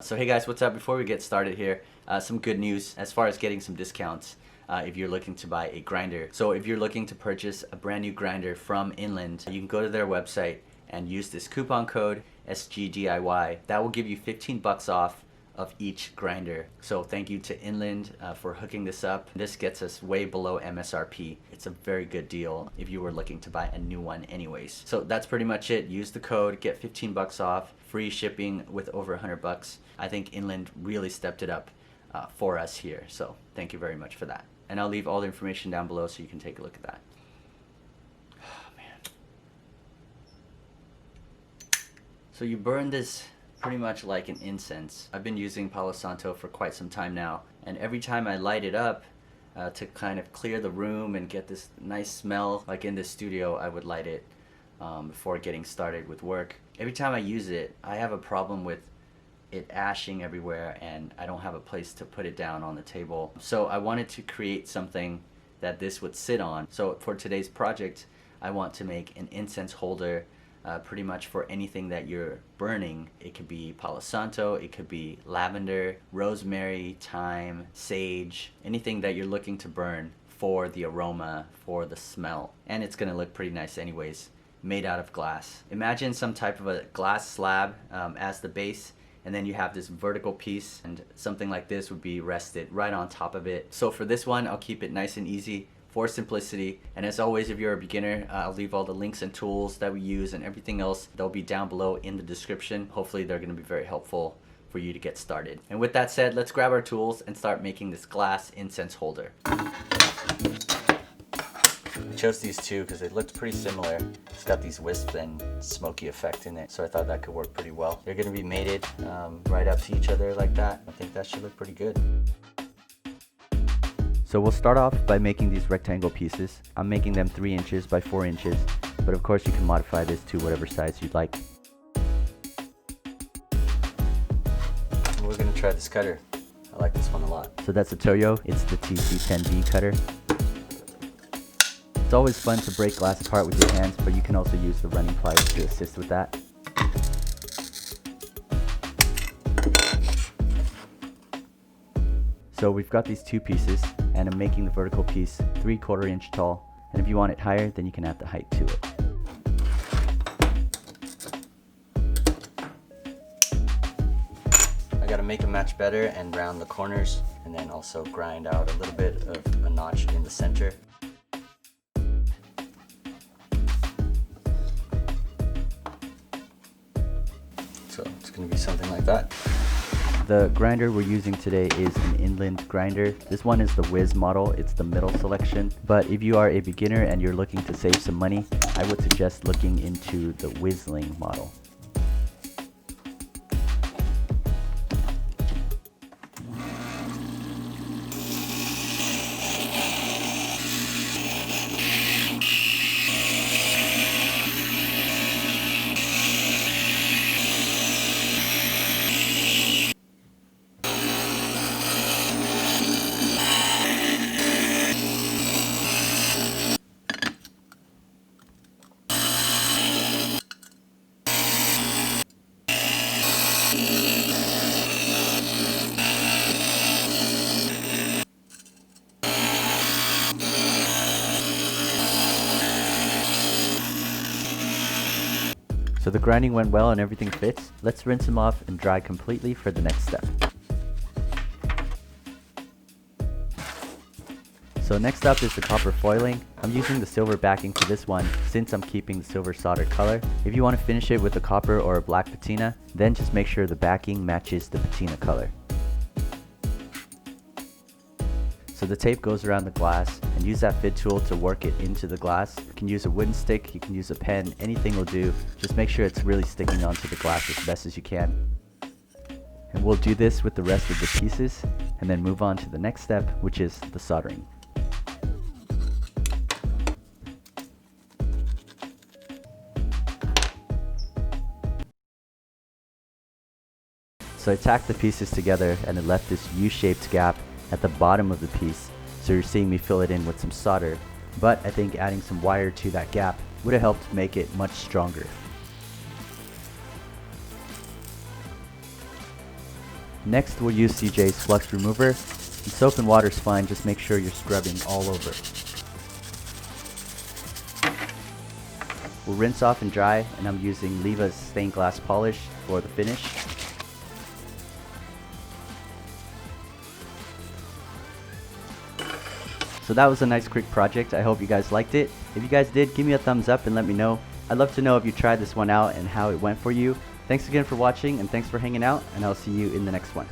So hey guys, what's up? Before we get started here, some good news as far as getting some discounts if you're looking to buy a grinder. So if you're looking to purchase a brand new grinder from Inland, you can go to their website and use this coupon code SGDIY. That will give you 15 bucks off of each grinder. So thank you to Inland for hooking this up. This gets us way below MSRP. It's a very good deal if you were looking to buy a new one anyways. So that's pretty much it. Use the code, get 15 bucks off, free shipping with over 100 bucks. I think Inland really stepped it up for us here. So thank you very much for that. And I'll leave all the information down below so you can take a look at that. Oh, man. So you burn this pretty much like an incense. I've been using Palo Santo for quite some time now, and every time I light it up to kind of clear the room and get this nice smell, like in this studio I would light it before getting started with work. Every time I use it, I have a problem with it ashing everywhere and I don't have a place to put it down on the table. So I wanted to create something that this would sit on. So for today's project, I want to make an incense holder pretty much for anything that you're burning. It could be Palo Santo, it could be lavender, rosemary, thyme, sage, anything that you're looking to burn for the aroma, for the smell. And it's gonna look pretty nice anyways, made out of glass. Imagine some type of a glass slab as the base, and then you have this vertical piece, and something like this would be rested right on top of it. So for this one, I'll keep it nice and easy for simplicity. And as always, if you're a beginner, I'll leave all the links and tools that we use and everything else. They'll be down below in the description. Hopefully they're going to be very helpful for you to get started. And with that said, let's grab our tools and start making this glass incense holder. I chose these two because they looked pretty similar. It's got these wisps and smoky effect in it, so I thought that could work pretty well. They're going to be mated right up to each other like that. I think that should look pretty good. So we'll start off by making these rectangle pieces. I'm making them 3 inches by 4 inches, but of course you can modify this to whatever size you'd like. We're going to try this cutter. I like this one a lot. So that's a Toyo. It's the TC10B cutter. It's always fun to break glass apart with your hands, but you can also use the running pliers to assist with that. So we've got these 2 pieces, and I'm making the vertical piece 3/4 inch tall, and if you want it higher, then you can add the height to it. I gotta make a match better and round the corners, and then also grind out a little bit of a notch in the center. So it's gonna be something like that. The grinder we're using today is an Inland grinder. This one is the Whiz model. It's the middle selection. But if you are a beginner and you're looking to save some money, I would suggest looking into the Whizling model. So the grinding went well and everything fits. Let's rinse them off and dry completely for the next step. So next up is the copper foiling. I'm using the silver backing for this one since I'm keeping the silver soldered color. If you want to finish it with a copper or a black patina, then just make sure the backing matches the patina color. So the tape goes around the glass, and use that fit tool to work it into the glass. You can use a wooden stick, you can use a pen, anything will do. Just make sure it's really sticking onto the glass as best as you can. And we'll do this with the rest of the pieces, and then move on to the next step, which is the soldering. So I tacked the pieces together and it left this U-shaped gap at the bottom of the piece, so you're seeing me fill it in with some solder, but I think adding some wire to that gap would have helped make it much stronger. Next we'll use CJ's flux remover, and soap and water is fine, just make sure you're scrubbing all over. We'll rinse off and dry, and I'm using Leva's stained glass polish for the finish. So that was a nice quick project. I hope you guys liked it. If you guys did, give me a thumbs up and let me know. I'd love to know if you tried this one out and how it went for you. Thanks again for watching, and thanks for hanging out, and I'll see you in the next one.